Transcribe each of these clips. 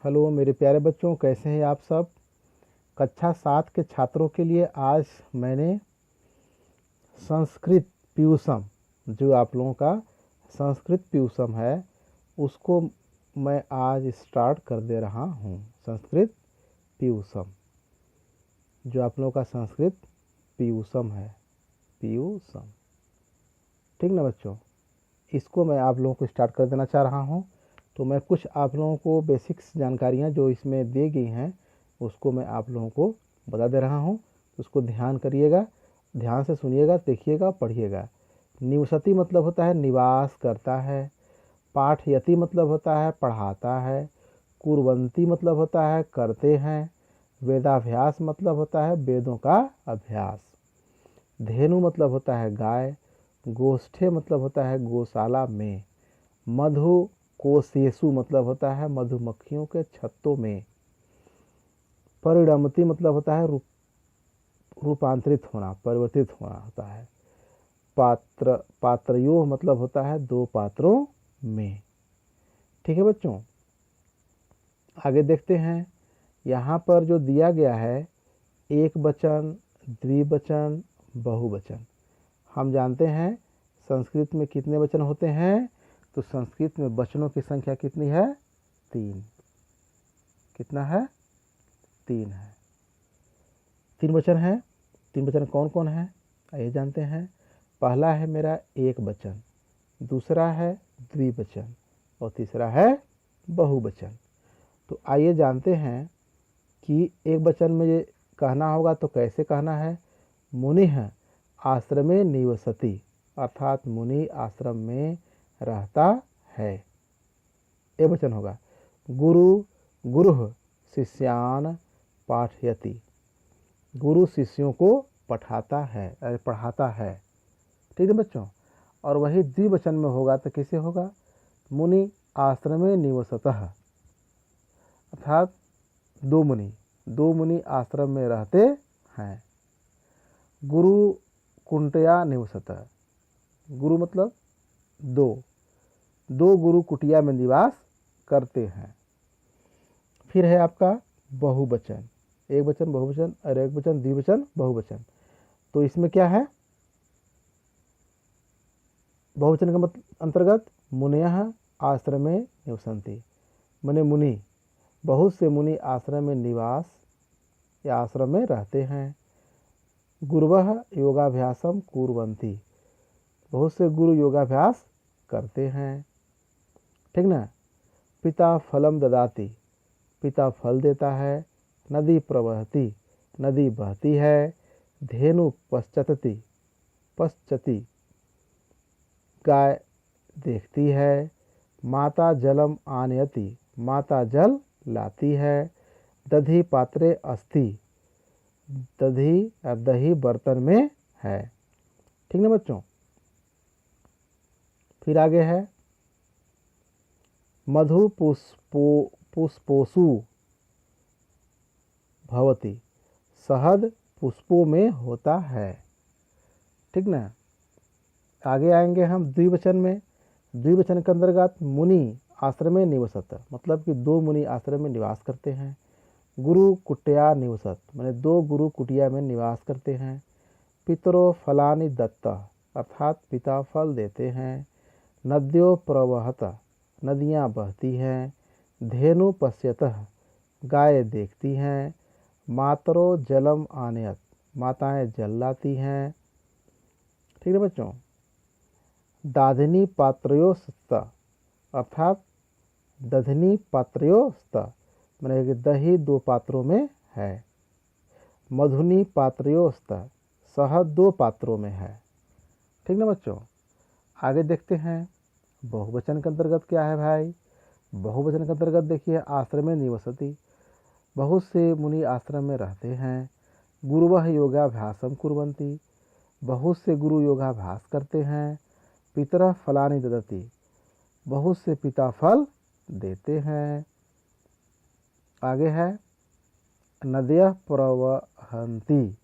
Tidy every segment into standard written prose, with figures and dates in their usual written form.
Hello मेरे प्यारे बच्चों, कैसे हैं आप सब। कक्षा 7 के छात्रों के लिए आज मैंने संस्कृत ट्यूशन, जो आप लोगों का संस्कृत ट्यूशन है, उसको मैं आज स्टार्ट कर दे रहा हूँ। संस्कृत ट्यूशन, जो आप लोगों का संस्कृत ट्यूशन है, ट्यूशन, ठीक ना बच्चों। इसको मैं आप लोगों को स्टार्ट कर देना चाह रहा हूँ। तो मैं कुछ आप लोगों को बेसिक्स जानकारियाँ जो इसमें दी गई हैं उसको मैं आप लोगों को बता दे रहा हूँ। उसको ध्यान करिएगा, ध्यान से सुनिएगा, देखिएगा, पढ़िएगा। निवसति मतलब होता है निवास करता है। पाठयति मतलब होता है पढ़ाता है। कुर्वन्ति मतलब होता है करते हैं। वेदाभ्यास मतलब होता है वेदों का अभ्यास। धेनु मतलब होता है गाय। गोष्ठे मतलब होता है गौशाला में। मधु कोशेषु मतलब होता है मधुमक्खियों के छत्तों में। परिणमति मतलब होता है रूपांतरित होना, परिवर्तित होना होता है। पात्रयोः मतलब होता है दो पात्रों में। ठीक है बच्चों, आगे देखते हैं। यहाँ पर जो दिया गया है एक वचन, द्विवचन, बहुवचन। हम जानते हैं संस्कृत में कितने वचन होते हैं। तो संस्कृत में वचनों की संख्या कितनी है? 3। कितना है? 3 है। 3 वचन है। 3 वचन कौन कौन है आइए जानते हैं। पहला है मेरा एक वचन, दूसरा है द्विवचन और तीसरा है बहुवचन। तो आइए जानते हैं कि एक वचन में ये कहना होगा तो कैसे कहना है। मुनिः आश्रमे निवसति, अर्थात मुनि आश्रम में रहता है। एक वचन होगा। गुरुः शिष्यान् पाठयति, गुरु शिष्यों को पढ़ाता है। ठीक है बच्चों। और वही द्विवचन में होगा तो कैसे होगा? मुनि आश्रमे निवसतः, अर्थात दो मुनि आश्रम में रहते हैं। गुरु कुंटया निवसतः, गुरु मतलब दो गुरु कुटिया में निवास करते हैं। फिर है आपका बहुवचन, एक वचन बहुवचन और एक वचन द्विवचन बहुवचन। तो इसमें क्या है? बहुवचन का मतलब अंतर्गत मुनयः आश्रमे निवसन्ति, माने मुनि, बहुत से मुनि आश्रम में निवास या आश्रम में रहते हैं। गुरवः योगाभ्यासम कुर्वन्ति, बहुत से गुरु योगाभ्यास करते हैं। ठीक ना। पिता फलम ददाति, पिता फल देता है। नदी प्रवहति, नदी बहती है। धेनु पश्चति, गाय देखती है। माता जलम आनयति, माता जल लाती है। दधि पात्रे अस्ति, दही बर्तन में है। ठीक ना बच्चों। फिर आगे है मधु पुष्पोषु भवति, शहद पुष्पों में होता है। ठीक ना। आगे आएंगे हम द्विवचन में। द्विवचन के अंतर्गत मुनि आश्रमे निवसत, मतलब कि दो मुनि आश्रम में निवास करते हैं। गुरु कुटया निवसत, माने दो गुरु कुटिया में निवास करते हैं। पितरो फलानि दत्त, अर्थात पिता फल देते हैं। नद्यो प्रवहत, नदियाँ बहती हैं। धेनु पश्यतः, गाय देखती हैं। मातरो जलम आनयत, माताएं जल लाती हैं। ठीक है बच्चों। दाधिनी पात्रयोस्त, अर्थात दधनी पात्रयोस्त, माने कि दही दो पात्रों में है। मधुनी पात्रयोस्त, शहद दो पात्रों में है। ठीक ना बच्चों। आगे देखते हैं बहुवचन के अंतर्गत क्या है भाई। बहुवचन के अंतर्गत देखिए आश्रमे निवसति, बहुत से मुनि आश्रम में रहते हैं। गुरुवः योगाभ्यासम कुर्वन्ति, बहुत से गुरु योगाभ्यास करते हैं। पितरः फलानि ददति, बहुत से पिता फल देते हैं। आगे है नद्यः प्रवहन्ति,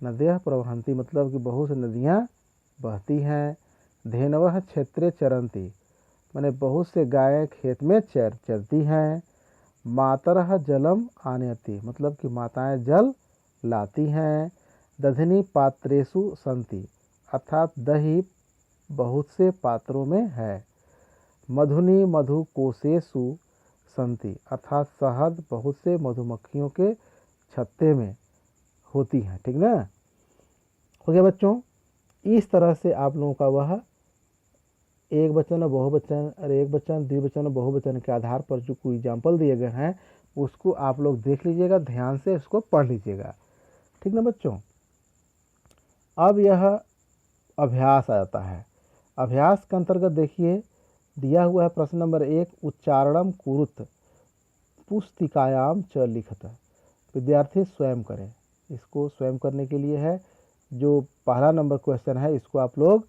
नद्यः प्रवहन्ति मतलब कि बहुत से नदियाँ बहती हैं। धेनवः क्षेत्रे चरन्ति, मैंने बहुत से गायें खेत में चरती हैं। मातरः जलम आनयति, मतलब कि माताएं जल लाती हैं। दधिनी पात्रेषु सन्ति, अर्थात दही बहुत से पात्रों में है। मधुनी मधुकोशेषु सन्ति, अर्थात शहद बहुत से मधुमक्खियों के छत्ते में होती हैं। ठीक ना, हो गया बच्चों। इस तरह से आप लोगों का वह एक वचन और बहुवचन और एक वचन द्विवचन और बहुवचन के आधार पर जो कोई एग्जाम्पल दिए गए हैं उसको आप लोग देख लीजिएगा, ध्यान से उसको पढ़ लीजिएगा। ठीक ना बच्चों। अब यह अभ्यास आ जाता है। अभ्यास के अंतर्गत देखिए दिया हुआ है प्रश्न नंबर 1, उच्चारणम कुरुत पुस्तिकायाम च लिखत। विद्यार्थी स्वयं करें। इसको स्वयं करने के लिए है। जो पहला नंबर क्वेश्चन है इसको आप लोग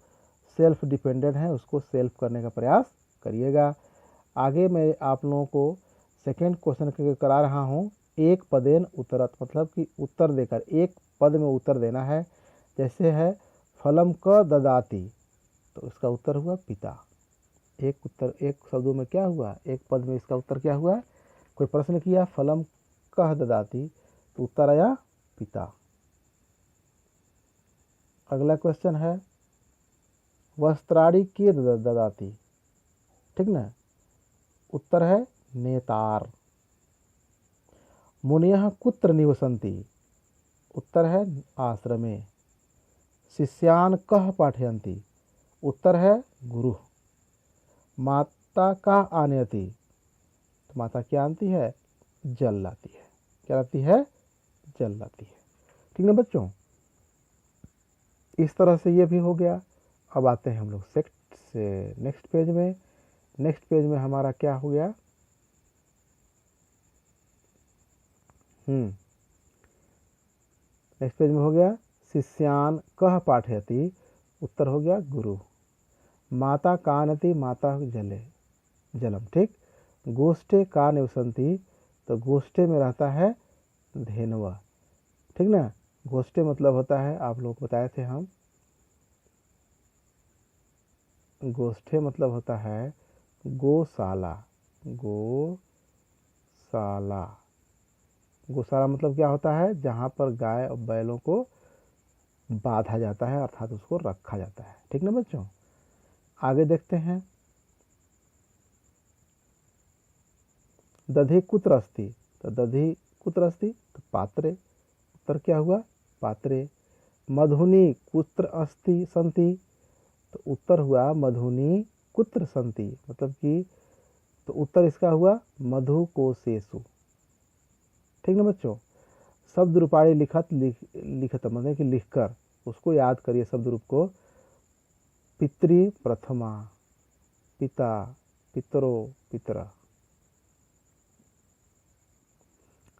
सेल्फ डिपेंडेंट है, उसको सेल्फ करने का प्रयास करिएगा। आगे मैं आप लोगों को सेकेंड क्वेश्चन करा रहा हूँ। एक पदेन उत्तरत, मतलब कि उत्तर देकर एक पद में उत्तर देना है। जैसे है फलम क ददाती, तो इसका उत्तर हुआ पिता। एक उत्तर, एक शब्दों में क्या हुआ, एक पद में इसका उत्तर क्या हुआ। कोई प्रश्न किया फलम कह ददाती, तो उत्तर आया पिता। अगला क्वेश्चन है वस्त्राणि के ददाती। ठीक ना, उत्तर है नेतार। मुनयः कुत्र निवसन्ति, उत्तर है आश्रमे। शिष्यान् कः पाठयन्ति, उत्तर है गुरु। माता का आनयति, तो माता क्या आनती है, जल लाती है। क्या लाती है, जल लाती है। ठीक ना बच्चों, इस तरह से ये भी हो गया। अब आते हैं हम लोग नेक्स्ट पेज में। नेक्स्ट पेज में हमारा क्या हो गया, नेक्स्ट पेज में हो गया शिष्यान कह पाठयति, उत्तर हो गया गुरु। माता कानति, माता जले जलम। ठीक। गोष्ठे का निवसंती, तो गोष्ठे में रहता है धेनुआ। ठीक ना, गोष्ठे मतलब होता है, आप लोग बताए थे हम, गोष्ठे मतलब होता है गौशाला। गौशाला, गौशाला मतलब क्या होता है, जहाँ पर गाय और बैलों को बांधा जाता है, अर्थात उसको रखा जाता है। ठीक ना बच्चों, आगे देखते हैं। दधि कुत्र अस्ति, तो दधि कुत्र अस्ति, तो पात्रे। उत्तर क्या हुआ, पात्रे। मधुनी कुत्र अस्ति संति, तो उत्तर हुआ मधुनी कुत्र संति, मतलब कि तो उत्तर इसका हुआ मधुकोशेषु। ठीक ना बच्चों, शब्द रूपाणी लिखत मतलब कि लिखकर उसको याद करिए शब्द रूप को। पितृ प्रथमा, पिता, पितरो, पितरा।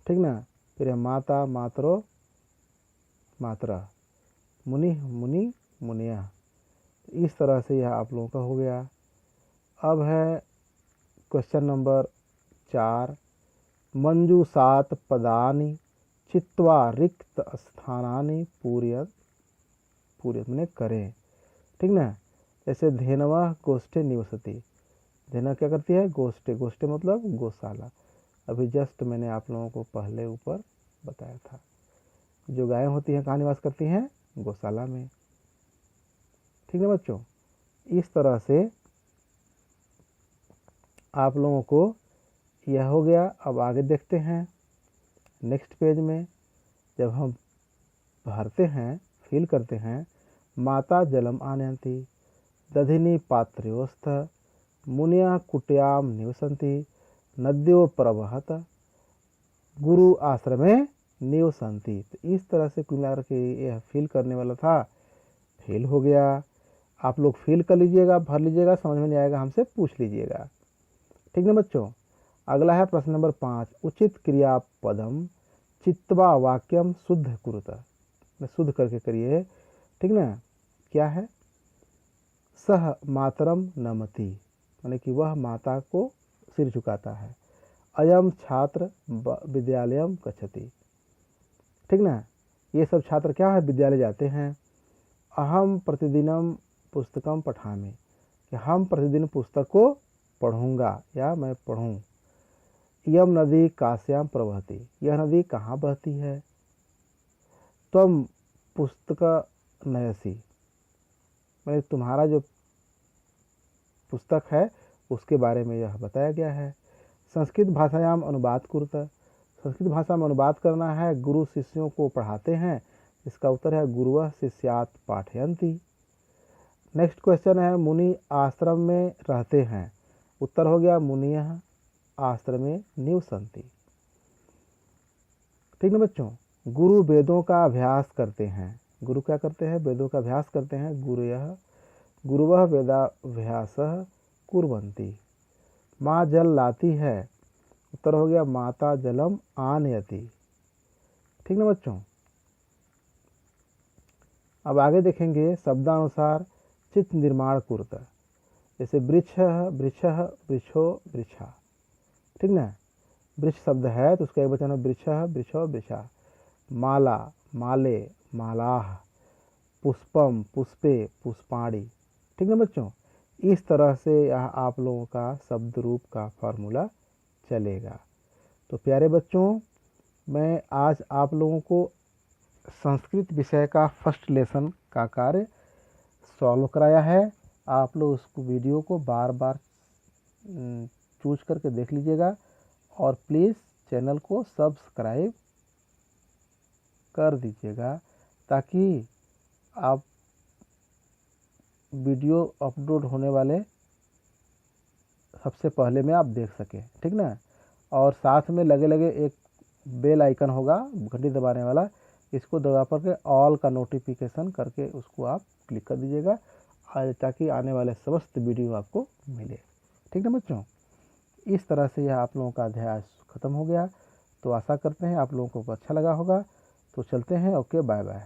ठीक ना, फिर माता, मातरो, मातरा। मुनि, मुनि, मुनिया। इस तरह से यह आप लोगों का हो गया। अब है क्वेश्चन नंबर 4, मंजूषात पदानि चित्वा रिक्त स्थानानि पूर्यत मैंने करें। ठीक ना, जैसे धेनवा गोष्ठे निवसती, धेना क्या करती है, गोष्ठे। गोष्ठे मतलब गौशाला। अभी जस्ट मैंने आप लोगों को पहले ऊपर बताया था, जो गायें होती हैं कहाँ निवास करती हैं, गौशाला में। ठीक है बच्चों, इस तरह से आप लोगों को यह हो गया। अब आगे देखते हैं नेक्स्ट पेज में। जब हम भरते हैं, फिल करते हैं, माता जलम आनयन्ति, दधिनी पात्र्योस्थ, मुनिया कुट्याम निवसन्ति, नद्यो प्रवहत, गुरु आश्रमे निवसन्ति। तो इस तरह से कुल मिलाकर के यह फिल करने वाला था, फिल हो गया। आप लोग फिल कर लीजिएगा, भर लीजिएगा, समझ में नहीं आएगा हमसे पूछ लीजिएगा। ठीक ना बच्चों, अगला है प्रश्न नंबर 5, उचित क्रियापदम चित्वा वाक्यम शुद्ध कुरुत। मैं शुद्ध करके करिए। ठीक ना, क्या है, सह मातरम नमति, माने कि वह माता को सिर झुकाता है। अयम छात्र विद्यालयम गच्छति। ठीक ना, ये सब छात्र क्या है, विद्यालय जाते हैं। अहम प्रतिदिनम पुस्तकम पठामि, कि हम प्रतिदिन पुस्तक को पढ़ूंगा या मैं पढ़ूं। यम नदी काश्याम प्रवहती, यह नदी कहाँ बहती है। त्वम पुस्तक नयसी, मैंने तुम्हारा जो पुस्तक है उसके बारे में यह बताया गया है। संस्कृत भाषायाम अनुवाद कुरुतः, संस्कृत भाषा में अनुवाद करना है। गुरु शिष्यों को पढ़ाते हैं, इसका उत्तर है गुरुः शिष्यात् पाठयन्ति। नेक्स्ट क्वेश्चन है मुनि आश्रम में रहते हैं, उत्तर हो गया मुनियः आश्रमे निवसन्ति। ठीक ना बच्चों। गुरु वेदों का अभ्यास करते हैं, गुरु क्या करते हैं, वेदों का अभ्यास करते हैं। गुरुवः वेदाभ्यासः कुर्वन्ति। माँ जल लाती है, उत्तर हो गया माता जलम आनयति। ठीक ना बच्चों। अब आगे देखेंगे शब्दानुसार चित्त निर्माण कुरुतः, जैसे वृक्षः वृक्षः वृक्षो वृक्षा। ठीक ना, वृक्ष शब्द है तो उसका एक वचन है वृक्षः वृक्षो वृक्षा। माला माले मालाः, पुष्पम पुष्पे पुष्पाणि। ठीक ना बच्चों, इस तरह से यह आप लोगों का शब्द रूप का फॉर्मूला चलेगा। तो प्यारे बच्चों, मैं आज आप लोगों को संस्कृत विषय का फर्स्ट लेसन का कार्य सॉल्व कराया है। आप लोग उस वीडियो को बार बार चूज करके देख लीजिएगा और प्लीज़ चैनल को सब्सक्राइब कर दीजिएगा ताकि आप वीडियो अपलोड होने वाले सबसे पहले में आप देख सकें। ठीक ना, और साथ में लगे लगे एक बेल आइकन होगा घंटी दबाने वाला, इसको दबा करके ऑल का नोटिफिकेशन करके उसको आप क्लिक कर दीजिएगा ताकि आने वाले समस्त वीडियो आपको मिले। ठीक ना बच्चों, इस तरह से यह आप लोगों का अध्याय ख़त्म हो गया। तो आशा करते हैं आप लोगों को अच्छा लगा होगा। तो चलते हैं, ओके बाय बाय।